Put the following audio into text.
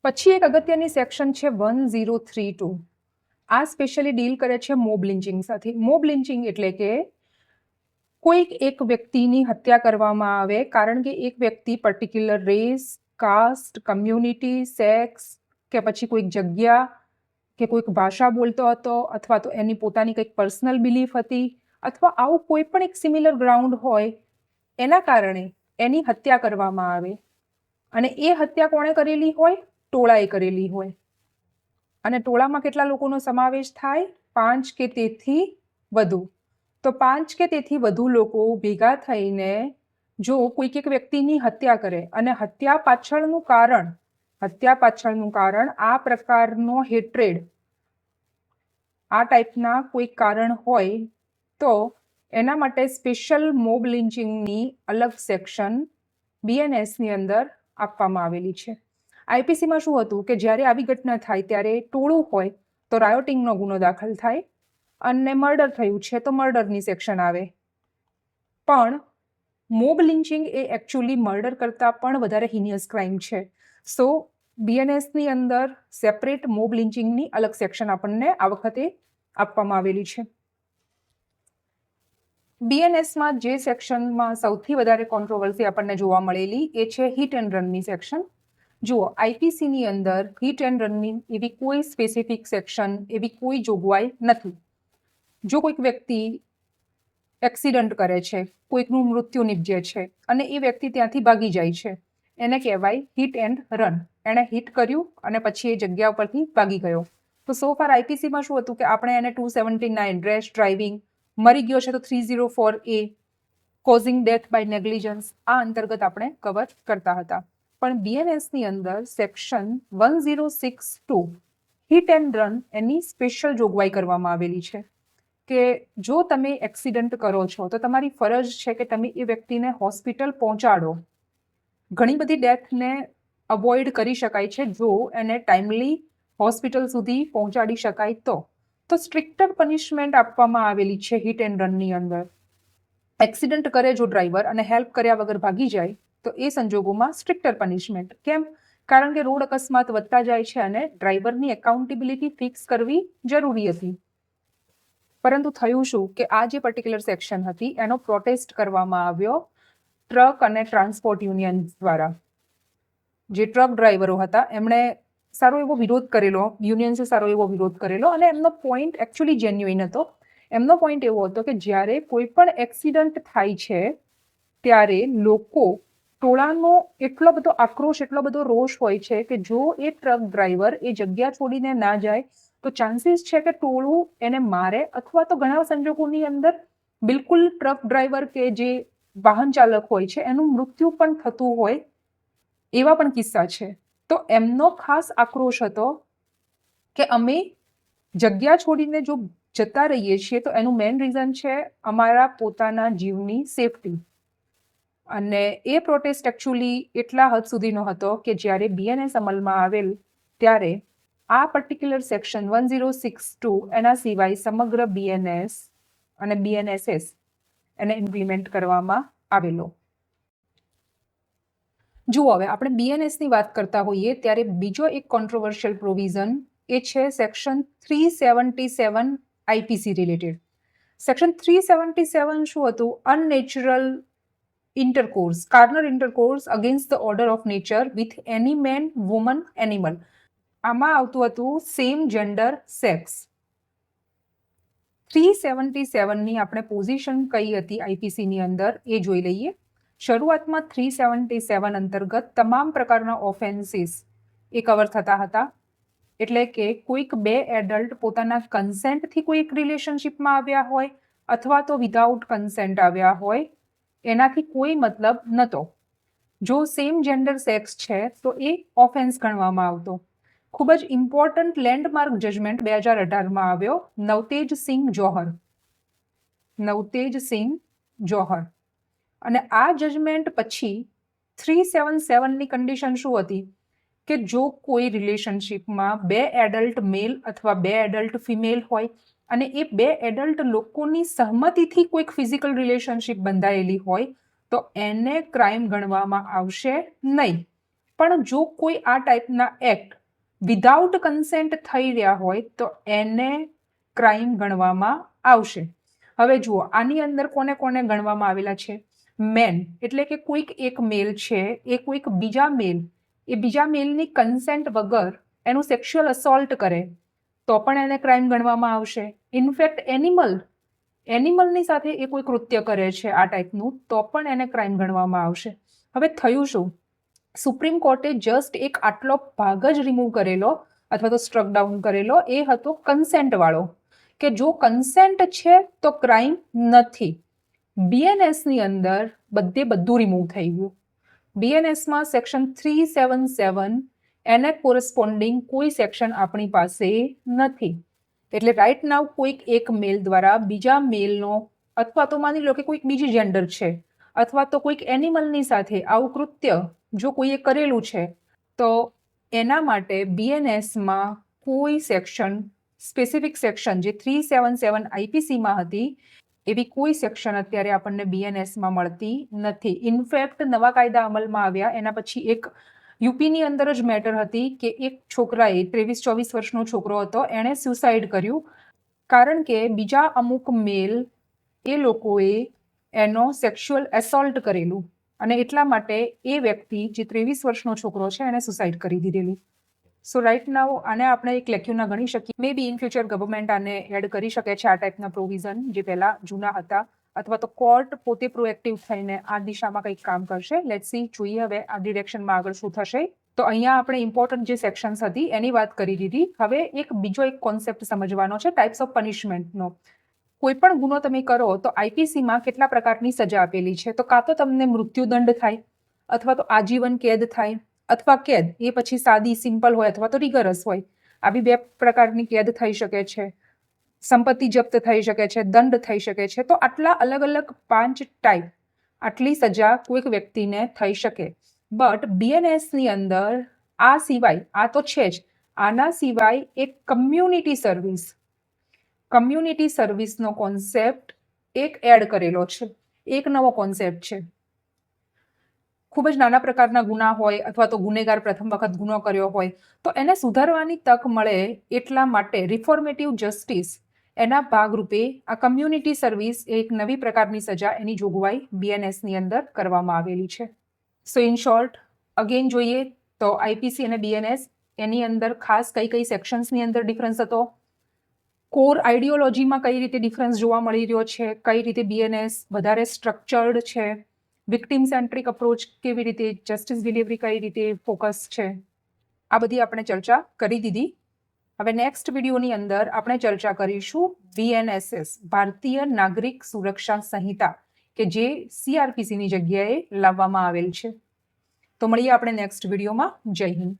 પછી એક અગત્યની સેક્શન છે 1032. આ સ્પેશિયલી ડીલ કરે છે મોબ લિન્ચિંગ સાથે. મોબ લિન્ચિંગ એટલે કે કોઈક એક વ્યક્તિની હત્યા કરવામાં આવે કારણ કે એક વ્યક્તિ particular race, caste, community, sex કે પછી કોઈક જગ્યા કે કોઈક ભાષા બોલતો હતો અથવા તો એની પોતાની કંઈક પર્સનલ બિલીફ હતી અથવા આવું કોઈ પણ એક સિમિલર ગ્રાઉન્ડ હોય એના કારણે એની હત્યા કરવામાં આવે અને એ હત્યા કોણે કરેલી હોય? ટોળાએ કરેલી હોય. અને ટોળામાં કેટલા લોકોનો સમાવેશ થાય? 5 કે તેથી વધુ. તો 5 કે તેથી વધુ લોકો ભેગા થઈને જો કોઈક એક વ્યક્તિની હત્યા કરે અને હત્યા પાછળનું કારણ આ પ્રકારનો હેટ્રેડ, આ ટાઈપના કોઈ કારણ હોય તો એના માટે સ્પેશિયલ મોબ લિન્ચિંગની અલગ સેક્શન BNSની અંદર આપવામાં આવેલી છે. આઈપીસીમાં શું હતું કે જ્યારે આવી ઘટના થાય ત્યારે ટોળું હોય તો રાયોટિંગનો ગુનો દાખલ થાય અને મર્ડર થયું છે તો મર્ડરની સેક્શન આવે. પણ મોબ લિન્ચિંગ એ એકચ્યુઅલી મર્ડર કરતાં પણ વધારે હિનિયસ ક્રાઇમ છે. સો BNSની અંદર સેપરેટ મોબ લિન્ચિંગની અલગ સેક્શન આપણને આ વખતે આપવામાં આવેલી છે. BNSમાં જે સેક્શનમાં સૌથી વધારે કોન્ટ્રોવર્સી આપણને જોવા મળેલી એ છે હિટ એન્ડ રનની સેક્શન. જુઓ, આઈપીસીની અંદર હિટ એન્ડ રનની એવી કોઈ સ્પેસિફિક સેક્શન, એવી કોઈ જોગવાઈ નથી. જો કોઈક વ્યક્તિ એક્સિડન્ટ કરે છે, કોઈકનું મૃત્યુ નિપજે છે અને એ વ્યક્તિ ત્યાંથી ભાગી જાય છે, એને કહેવાય હિટ એન્ડ રન. એણે હિટ કર્યું અને પછી એ જગ્યા ઉપરથી ભાગી ગયો. તો સો ફાર આઈપીસીમાં શું હતું કે આપણે એને 279 રેશ ડ્રાઇવિંગ, મરી ગયો છે તો 304A causing death by negligence, આ અંતર્ગત આપણે કવર કરતા હતા. પણ BNSની અંદર સેક્શન 1062 હિટ એન્ડ રન એની સ્પેશિયલ જોગવાઈ કરવામાં આવેલી છે કે જો તમે એક્સિડન્ટ કરો છો તો તમારી ફરજ છે કે તમે એ વ્યક્તિને હોસ્પિટલ પહોંચાડો. ઘણી બધી ડેથને અવોઇડ કરી શકાય છે જો એને ટાઈમલી હોસ્પિટલ સુધી પહોંચાડી શકાય તો સ્ટ્રિક્ટર પનિશમેન્ટ આપવામાં આવેલી છે હિટ એન્ડ રનની અંદર. એક્સિડન્ટ કરે જો ડ્રાઈવર અને હેલ્પ કર્યા વગર ભાગી જાય તો એ સંજોગોમાં સ્ટ્રિક્ટર પનિશમેન્ટ. કેમ? કારણ કે રોડ અકસ્માત વધતા જાય છે અને ડ્રાઈવરની એકાઉન્ટેબિલિટી ફિક્સ કરવી જરૂરી હતી. પરંતુ થયું શું કે આ જે પર્ટિક્યુલર સેક્શન હતી એનો પ્રોટેસ્ટ કરવામાં આવ્યો ટ્રક અને ટ્રાન્સપોર્ટ યુનિયન દ્વારા. જે ટ્રક ડ્રાઈવરો હતા એમણે સારો એવો વિરોધ કરેલો, યુનિયન્સે સારો એવો વિરોધ કરેલો અને એમનો પોઈન્ટ એકચ્યુઅલી જેન્યુઇન હતો. એમનો પોઈન્ટ એવો હતો કે જ્યારે કોઈ પણ એક્સિડન્ટ થાય છે ત્યારે લોકો ટોળાનો એટલો બધો આક્રોશ, એટલો બધો રોષ હોય છે કે જો એ ટ્રક ડ્રાઈવર એ જગ્યા છોડીને ના જાય તો ચાન્સીસ છે કે ટોળું એને મારે અથવા તો ઘણા સંજોગોની અંદર બિલકુલ ટ્રક ડ્રાઈવર કે જે વાહન ચાલક હોય છે એનું મૃત્યુ પણ થતું હોય, એવા પણ કિસ્સા છે. તો એમનો ખાસ આક્રોશ હતો કે અમે જગ્યા છોડીને જો જતા રહીએ છીએ તો એનું મેઇન રીઝન છે અમારા પોતાના જીવની સેફટી. અને એ પ્રોટેસ્ટ એકચ્યુઅલી એટલા હદ સુધીનો હતો કે જ્યારે BNS અમલમાં આવેલ ત્યારે આ પર્ટિક્યુલર સેક્શન 1062 એના સિવાય સમગ્ર BNS અને BNSS એને ઇમ્પ્લિમેન્ટ કરવામાં આવેલો. જુઓ, હવે આપણે BNSની વાત કરતા હોઈએ ત્યારે બીજો એક કોન્ટ્રોવર્શિયલ પ્રોવિઝન એ છે સેક્શન 377 આઈપીસી રિલેટેડ. સેક્શન 377 શું હતું? Unnatural intercourse, carnal intercourse against the order of nature with any man, woman, animal. આમાં આવતું હતું સેમ જેન્ડર સેક્સ. 377ની આપણે પોઝિશન કઈ હતી આઈપીસીની અંદર એ જોઈ લઈએ. શરૂઆતમાં 377 અંતર્ગત તમામ પ્રકારના ઓફેન્સીસ એ કવર થતા હતા. એટલે કે કોઈક બે એડલ્ટ પોતાના કન્સેન્ટથી કોઈ એક રિલેશનશિપમાં આવ્યા હોય અથવા તો વિધાઉટ કન્સેન્ટ આવ્યા હોય, એનાથી કોઈ મતલબ નહોતો. જો સેમ જેન્ડર સેક્સ છે તો એ ઓફેન્સ ગણવામાં આવતો. ખૂબ જ ઇમ્પોર્ટન્ટ લેન્ડમાર્ક જજમેન્ટ 2018માં આવ્યો, નવતેજ સિંહ જોહર. અને આ જજમેન્ટ પછી 377ની કન્ડિશન શું હતી કે જો કોઈ રિલેશનશિપમાં બે એડલ્ટ મેલ અથવા બે એડલ્ટ ફિમેલ હોય અને એ બે એડલ્ટ લોકોની સહમતિથી કોઈક ફિઝિકલ રિલેશનશિપ બંધાયેલી હોય તો એને ક્રાઇમ ગણવામાં આવશે નહીં. પણ જો કોઈ આ ટાઈપના એક્ટ વિધાઉટ કન્સેન્ટ થઈ રહ્યા હોય તો એને ક્રાઇમ ગણવામાં આવશે. હવે જુઓ, આની અંદર કોને કોને ગણવામાં આવેલા છે? મેન, એટલે કે કોઈક એક મેલ છે, એ કોઈક બીજા મેલની કન્સેન્ટ વગર એનું સેક્સ્યુઅલ અસોલ્ટ કરે તો પણ એને ક્રાઇમ ગણવામાં આવશે. ઇનફેક્ટ એનિમલની સાથે એ કોઈ કૃત્ય કરે છે આ ટાઈપનું તો પણ એને ક્રાઇમ ગણવામાં આવશે. હવે થયું શું? સુપ્રીમ કોર્ટે જસ્ટ એક આટલો ભાગ જ રિમૂવ કરેલો અથવા તો સ્ટ્રક ડાઉન કરેલો, એ હતો કન્સેન્ટ વાળો, કે જો કન્સેન્ટ છે તો ક્રાઇમ નથી. BNS ની અંદર બધું રિમૂવ થઈ ગયું. BNSમાં સેક્શન 377 એને કોરસ્પોન્ડિંગ કોઈ સેક્શન આપણી પાસે નથી. એટલે રાઈટ નાવ કોઈક એક મેલ દ્વારા બીજા મેલનો, અથવા તો માની લો કે કોઈક બીજી જેન્ડર છે, અથવા તો કોઈક એનિમલની સાથે આવું કૃત્ય જો કોઈએ કરેલું છે તો એના માટે BNSમાં કોઈ સેક્શન, સ્પેસિફિક સેક્શન જે 377 IPCમાં હતી એવી કોઈ સેક્શન અત્યારે આપણને BNSમાં મળતી નથી. ઇનફેક્ટ નવા કાયદા અમલમાં આવ્યા એના પછી એક યુપીની અંદર જ મેટર હતી કે એક છોકરાએ, 23-24 વર્ષનો છોકરો હતો, એણે સુસાઇડ કર્યું કારણ કે બીજા અમુક મેલ એ લોકોએ એનો સેક્સ્યુઅલ એસોલ્ટ કરેલું અને એટલા માટે એ વ્યક્તિ જે 23 વર્ષનો છોકરો છે એને સુસાઇડ કરી દીધેલું. સો રાઈટ નાઉ આને આપણે એક લેક્યુના ગણી શકીએ. મે બી ઇન ફ્યુચર ગવર્મેન્ટ આને એડ કરી શકે છે આ ટાઈપના પ્રોવિઝન જે પહેલા જૂના હતા, અથવા તો કોર્ટ પોતે પ્રોએક્ટિવ થઈને આ દિશામાં કંઈક કામ કરશે. લેટ્સ સી, જોઈએ હવે આ ડિરેક્શનમાં આગળ શું થશે. તો અહીંયા આપણે ઇમ્પોર્ટન્ટ જે સેક્શન્સ હતી એની વાત કરી દીધી. હવે બીજો એક કોન્સેપ્ટ સમજવાનો છે ટાઈપ્સ ઓફ પનિશમેન્ટનો. કોઈ પણ ગુનો તમે કરો તો IPCમાં કેટલા પ્રકારની સજા આપેલી છે? તો કાં તો તમને મૃત્યુદંડ થાય, અથવા તો આજીવન કેદ થાય, અથવા કેદ એ પછી સાદી સિમ્પલ હોય અથવા તો રિગરસ હોય. આવી 2 પ્રકારની કેદ થઈ શકે છે, સંપત્તિ જપ્ત થઈ શકે છે, દંડ થઈ શકે છે. તો આટલા અલગ અલગ 5 ટાઈપ, આટલી સજા કોઈક વ્યક્તિને થઈ શકે. બટ BNSની અંદર આ સિવાય, આ તો છે જ, આના સિવાય એક કમ્યુનિટી સર્વિસનો કોન્સેપ્ટ એક એડ કરેલો છે, એક નવો કોન્સેપ્ટ છે. ખૂબ જ નાના પ્રકારના ગુના હોય અથવા તો ગુનેગાર પ્રથમ વખત ગુનો કર્યો હોય તો એને સુધારવાની તક મળે એટલા માટે રિફોર્મેટિવ જસ્ટિસ એના ભાગરૂપે આ કમ્યુનિટી સર્વિસ એક નવી પ્રકારની સજા, એની જોગવાઈ BNSની અંદર કરવામાં આવેલી છે. સો ઇન શોર્ટ અગેન જોઈએ તો IPC અને BNS એની અંદર ખાસ કઈ સેક્શન્સની અંદર ડિફરન્સ હતો, કોર આઈડિયોલોજીમાં કઈ રીતે ડિફરન્સ જોવા મળી રહ્યો છે, કઈ રીતે BNS વધારે સ્ટ્રક્ચર્ડ છે, વિક્ટિમ સેન્ટ્રિક અપ્રોચ કેવી રીતે, જસ્ટિસ ડિલિવરી કઈ રીતે ફોકસ છે, આ બધી આપણે ચર્ચા કરી દીધી. હવે નેક્સ્ટ વિડીયોની અંદર આપણે ચર્ચા કરીશું VNSS, ભારતીય નાગરિક સુરક્ષા સંહિતા, કે જે CRPCની જગ્યાએ લાવવામાં આવેલ છે. તો મળીએ આપણે નેક્સ્ટ વિડીયોમાં. જય હિન્દ.